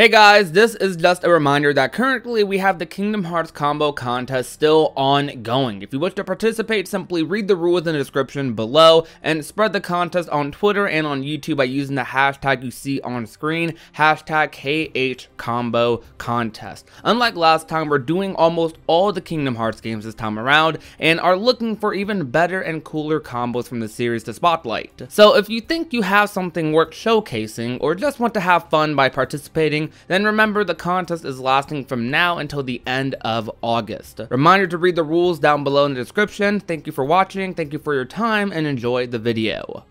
Hey guys, this is just a reminder that currently we have the Kingdom Hearts combo contest still ongoing. If you wish to participate, simply read the rules in the description below and spread the contest on Twitter and on YouTube by using the hashtag you see on screen, hashtag KHComboContest. Unlike last time, we're doing almost all the Kingdom Hearts games this time around and are looking for even better and cooler combos from the series to spotlight. So if you think you have something worth showcasing or just want to have fun by participating, then remember the contest is lasting from now until the end of August. Reminder to read the rules down below in the description. Thank you for watching, thank you for your time, and enjoy the video.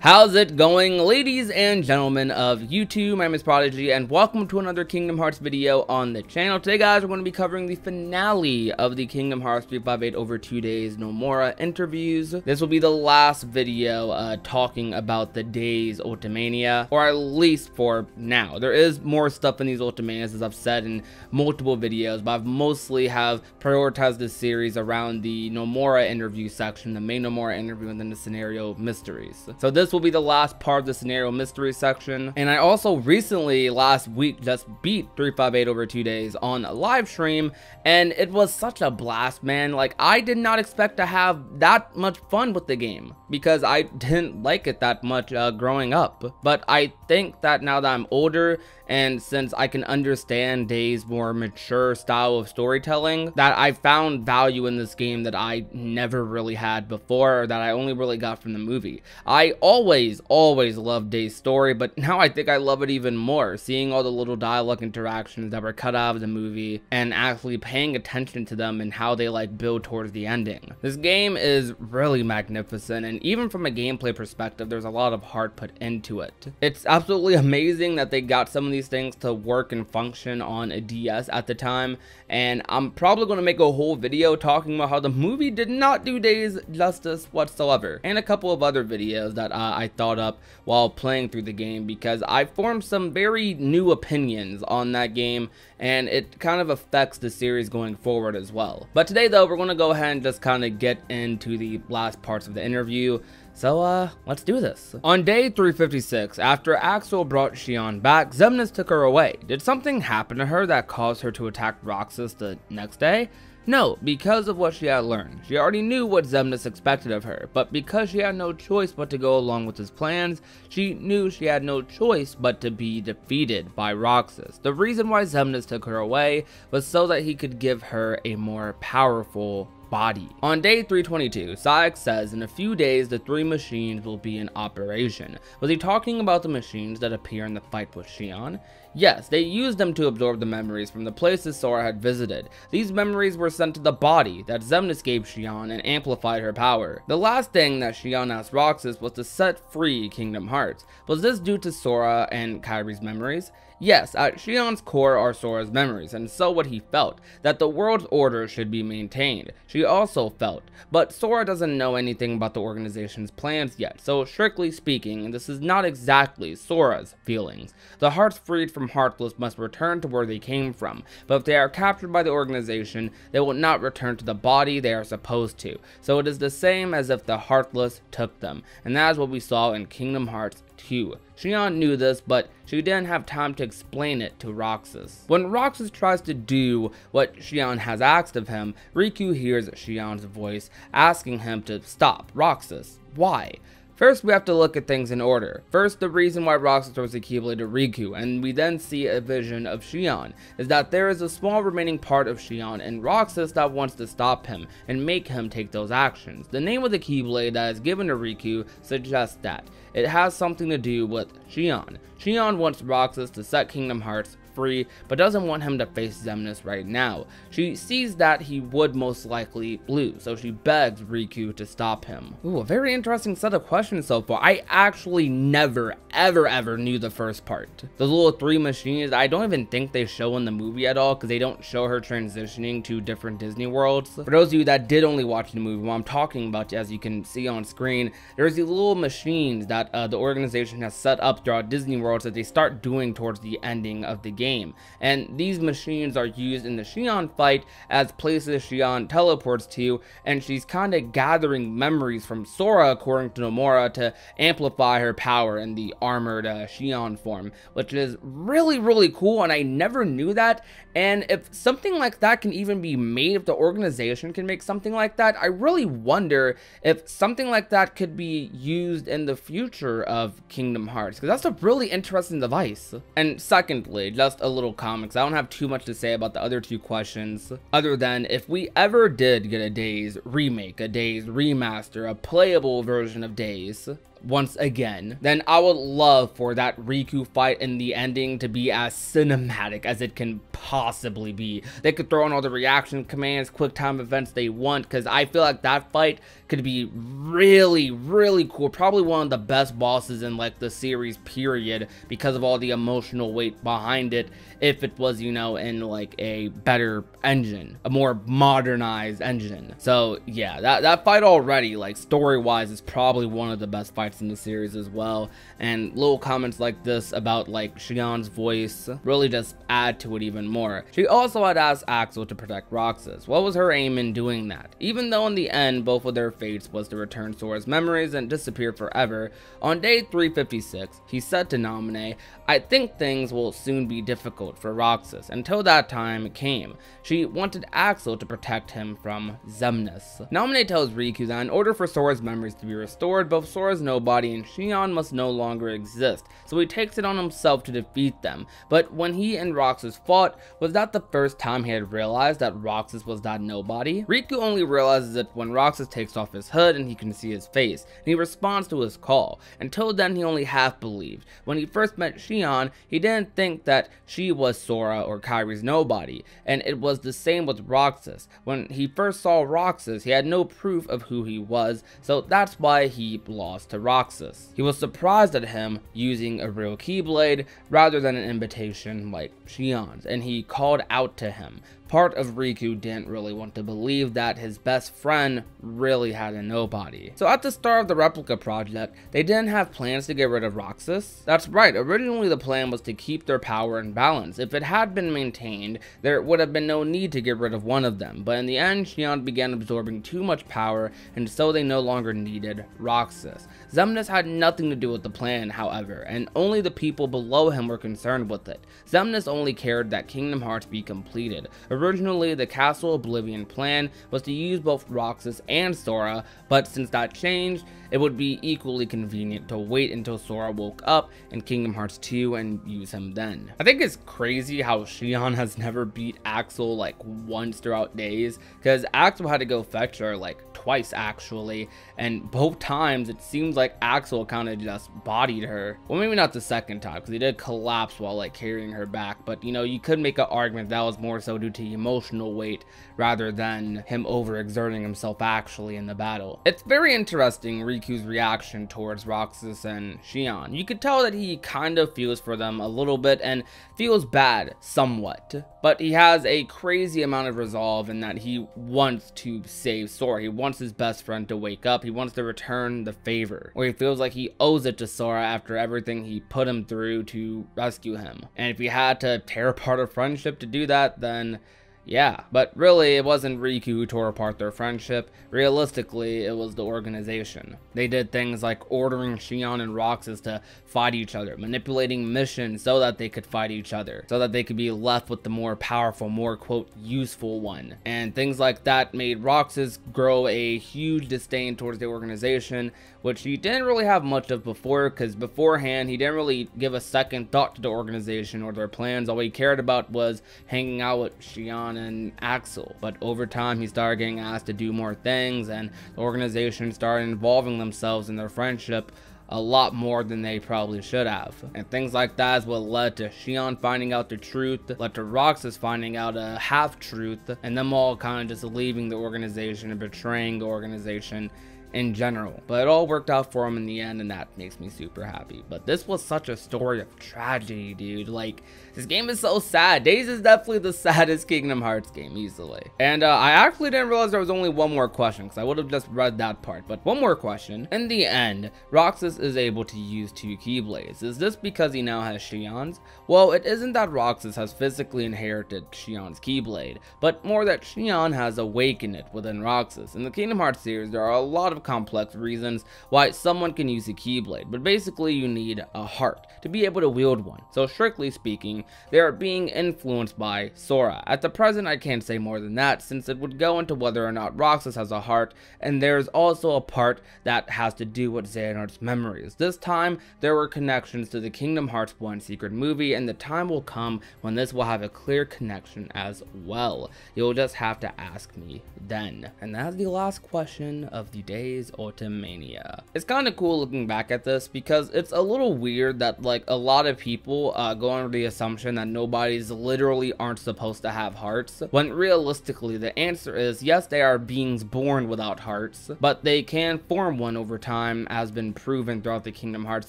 How's it going, ladies and gentlemen of YouTube? My name is Prodigy and welcome to another Kingdom Hearts video on the channel. Today guys, we're going to be covering the finale of the Kingdom Hearts 358 over 2 days Nomura interviews. This will be the last video talking about the day's Ultimania, or at least for now. There is more stuff in these Ultimanias, as I've said in multiple videos, but I've mostly have prioritized this series around the Nomura interview section, the main Nomura interview, and then the scenario mysteries. So this will be the last part of the scenario mystery section. And I also recently last week just beat 358 over 2 days on a live stream, and it was such a blast, man. Like, I did not expect to have that much fun with the game because I didn't like it that much growing up. But I think that now that I'm older, and since I can understand Day's more mature style of storytelling, that I found value in this game that I never really had before, or that I only really got from the movie. I always loved Day's story, but now I think I love it even more, seeing all the little dialogue interactions that were cut out of the movie and actually paying attention to them and how they like build towards the ending. This game is really magnificent, and even from a gameplay perspective, there's a lot of heart put into it. It's absolutely amazing that they got some of these things to work and function on a DS at the time, and I'm probably going to make a whole video talking about how the movie did not do Days justice whatsoever, and a couple of other videos that I thought up while playing through the game, because I formed some very new opinions on that game, and it kind of affects the series going forward as well. But today though, we're going to go ahead and just kind of get into the last parts of the interview. So, let's do this. On day 356, after Axel brought Xion back, Xemnas took her away. Did something happen to her that caused her to attack Roxas the next day? No, because of what she had learned. She already knew what Xemnas expected of her, but because she had no choice but to go along with his plans, she knew she had no choice but to be defeated by Roxas. The reason why Xemnas took her away was so that he could give her a more powerful body. On day 322, Saïx says in a few days the 3 machines will be in operation. Was he talking about the machines that appear in the fight with Xion? Yes, they used them to absorb the memories from the places Sora had visited. These memories were sent to the body that Xemnas gave Xion and amplified her power. The last thing that Xion asked Roxas was to set free Kingdom Hearts. Was this due to Sora and Kairi's memories? Yes, at Xion's core are Sora's memories, and so what he felt, that the world's order should be maintained. She also felt, but Sora doesn't know anything about the organization's plans yet, so strictly speaking, this is not exactly Sora's feelings. The hearts freed from Heartless must return to where they came from, but if they are captured by the organization, they will not return to the body they are supposed to. So it is the same as if the Heartless took them, and that is what we saw in Kingdom Hearts 2. Xion knew this, but she didn't have time to explain it to Roxas. When Roxas tries to do what Xion has asked of him, Riku hears Xion's voice asking him to stop. Roxas, why? First, we have to look at things in order. First, the reason why Roxas throws the Keyblade to Riku, and we then see a vision of Xion, is that there is a small remaining part of Xion in Roxas that wants to stop him and make him take those actions. The name of the Keyblade that is given to Riku suggests that. It has something to do with Xion. Xion wants Roxas to set Kingdom Hearts free, but doesn't want him to face Xemnas right now. She sees that he would most likely lose, so she begs Riku to stop him. Ooh, a very interesting set of questions so far. I actually never, ever knew the first part. Those little 3 machines, I don't even think they show in the movie at all, because they don't show her transitioning to different Disney worlds. For those of you that did only watch the movie, what I'm talking about, as you can see on screen, there's these little machines that the organization has set up throughout Disney worlds that they start doing towards the ending of the game. game, and these machines are used in the Xion fight as places Xion teleports to, and she's kind of gathering memories from Sora, according to Nomura, to amplify her power in the armored Xion form, which is really cool, and I never knew that. And if something like that can even be made, if the organization can make something like that, I really wonder if something like that could be used in the future of Kingdom Hearts, because that's a really interesting device. And secondly, just a little comics. I don't have too much to say about the other two questions, other than if we ever did get a Days remake, a Days remaster, a playable version of Days once again, then I would love for that Riku fight in the ending to be as cinematic as it can possibly be. They could throw in all the reaction commands, quick time events they want, because I feel like that fight could be really cool. Probably one of the best bosses in like the series period, because of all the emotional weight behind it, if it was, you know, in like a better engine, a more modernized engine. So yeah, that fight already, like story wise, is probably one of the best fights in the series as well. And little comments like this about like Xion's voice really just add to it even more. She also had asked Axel to protect Roxas. What was her aim in doing that? Even though in the end both of their fates was to return Sora's memories and disappear forever, on day 356 he said to Naminé, "I think things will soon be difficult for Roxas. Until that time came, she wanted Axel to protect him from Xemnas." Naminé tells Riku that in order for Sora's memories to be restored, both Sora's nobody and Xion must no longer exist, so he takes it on himself to defeat them. But when he and Roxas fought, was that the first time he had realized that Roxas was that nobody? Riku only realizes it when Roxas takes off his hood and he can see his face, and he responds to his call. Until then, he only half believed. When he first met Xion, he didn't think that she was Sora or Kairi's nobody, and it was the same with Roxas. When he first saw Roxas, he had no proof of who he was, so that's why he lost to Roxas. He was surprised at him using a real Keyblade rather than an imitation like Xion's, and he called out to him. Part of Riku didn't really want to believe that his best friend really had a nobody. So at the start of the replica project, they didn't have plans to get rid of Roxas. That's right, originally the plan was to keep their power in balance. If it had been maintained, there would have been no need to get rid of one of them, but in the end, Xion began absorbing too much power, and so they no longer needed Roxas. Xemnas had nothing to do with the plan, however, and only the people below him were concerned with it. Xemnas only cared that Kingdom Hearts be completed. Originally, the Castle Oblivion plan was to use both Roxas and Sora, but since that changed, it would be equally convenient to wait until Sora woke up in Kingdom Hearts 2 and use him then. I think it's crazy how Xion has never beat Axel like once throughout Days, because Axel had to go fetch her like twice actually, and both times it seems like Axel kind of just bodied her. Well, maybe not the second time, because he did collapse while like carrying her back, but you know, you could make an argument that was more so due to emotional weight rather than him overexerting himself actually in the battle. It's very interesting Riku's reaction towards Roxas and Xion. You could tell that he kind of feels for them a little bit and feels bad somewhat, but he has a crazy amount of resolve in that he wants to save Sora. He wants his best friend to wake up. He wants to return the favor, or he feels like he owes it to Sora after everything he put him through to rescue him. And if he had to tear apart a friendship to do that, then yeah, but really it wasn't Riku who tore apart their friendship. Realistically, it was the organization. They did things like ordering Xion and Roxas to fight each other, manipulating missions so that they could fight each other, so that they could be left with the more powerful, more quote useful one. And things like that made Roxas grow a huge disdain towards the organization, which he didn't really have much of before, because beforehand he didn't really give a second thought to the organization or their plans. All he cared about was hanging out with Xion and Axel. But over time he started getting asked to do more things, and the organization started involving themselves in their friendship a lot more than they probably should have. And things like that is what led to Xion finding out the truth, led to Roxas finding out a half-truth, and them all kind of just leaving the organization and betraying the organization in general, but it all worked out for him in the end, and that makes me super happy. But this was such a story of tragedy, dude. Like, this game is so sad. Days is definitely the saddest Kingdom Hearts game, easily. And I actually didn't realize there was only one more question, because I would have just read that part. But one more question. In the end, Roxas is able to use 2 Keyblades. Is this because he now has Xion's? Well, it isn't that Roxas has physically inherited Xion's Keyblade, but more that Xion has awakened it within Roxas. In the Kingdom Hearts series, there are a lot of complex reasons why someone can use a Keyblade, but basically you need a heart to be able to wield one. So strictly speaking, they are being influenced by Sora. At the present, I can't say more than that, since it would go into whether or not Roxas has a heart, and there's also a part that has to do with Xehanort's memories. This time, there were connections to the Kingdom Hearts 1 secret movie, and the time will come when this will have a clear connection as well. You'll just have to ask me then. And that's the last question of the day's Ultimania. It's kind of cool looking back at this, because it's a little weird that like a lot of people go under the assumption that nobodies literally aren't supposed to have hearts, when realistically the answer is yes, they are beings born without hearts, but they can form one over time, as been proven throughout the Kingdom Hearts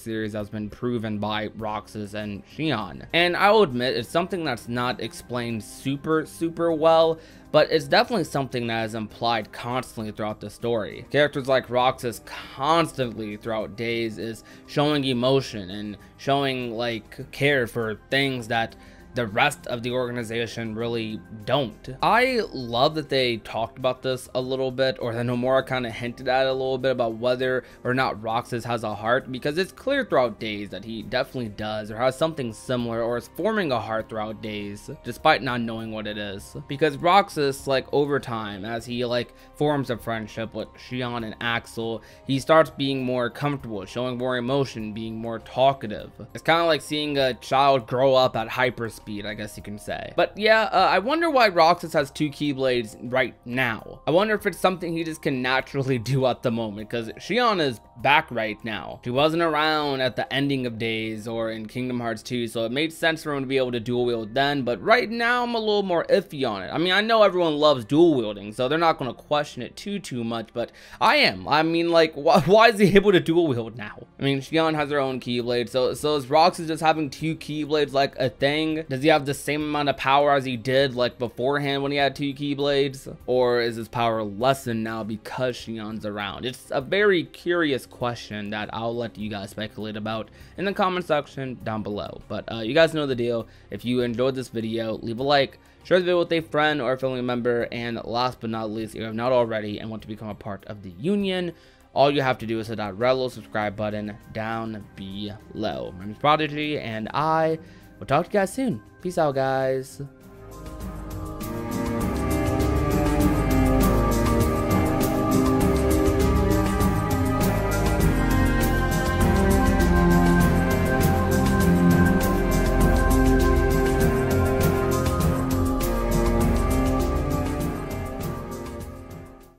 series, as been proven by Roxas and Xion. And I will admit, it's something that's not explained super well, but it's definitely something that is implied constantly throughout the story. Characters like Roxas constantly throughout Days is showing emotion and showing like care for things that the rest of the organization really don't. I love that they talked about this a little bit, or that Nomura kind of hinted at it a little bit about whether or not Roxas has a heart, because it's clear throughout Days that he definitely does, or has something similar, or is forming a heart throughout Days, despite not knowing what it is. Because Roxas, like over time, as he like forms a friendship with Xion and Axel, he starts being more comfortable, showing more emotion, being more talkative. It's kind of like seeing a child grow up at hyperspeed, I guess you can say. But yeah, I wonder why Roxas has 2 Keyblades right now. I wonder if it's something he just can naturally do at the moment, because Xion is back right now. She wasn't around at the ending of Days or in Kingdom Hearts 2, so it made sense for him to be able to dual wield then, but right now I'm a little more iffy on it. I mean, I know everyone loves dual wielding, so they're not going to question it too much, but I am. I mean, like, why is he able to dual wield now? I mean, Xion has her own Keyblade, so is Roxas just having 2 Keyblades like a thing? Does he have the same amount of power as he did like beforehand when he had 2 Keyblades? Or is his power lessened now because Xion's around? It's a very curious question that I'll let you guys speculate about in the comment section down below. But you guys know the deal. If you enjoyed this video, leave a like, share the video with a friend or a family member, and last but not least, if you have not already and want to become a part of the Union, all you have to do is hit that red little subscribe button down below. My name is Prodigy, and I will talk to you guys soon. Peace out, guys.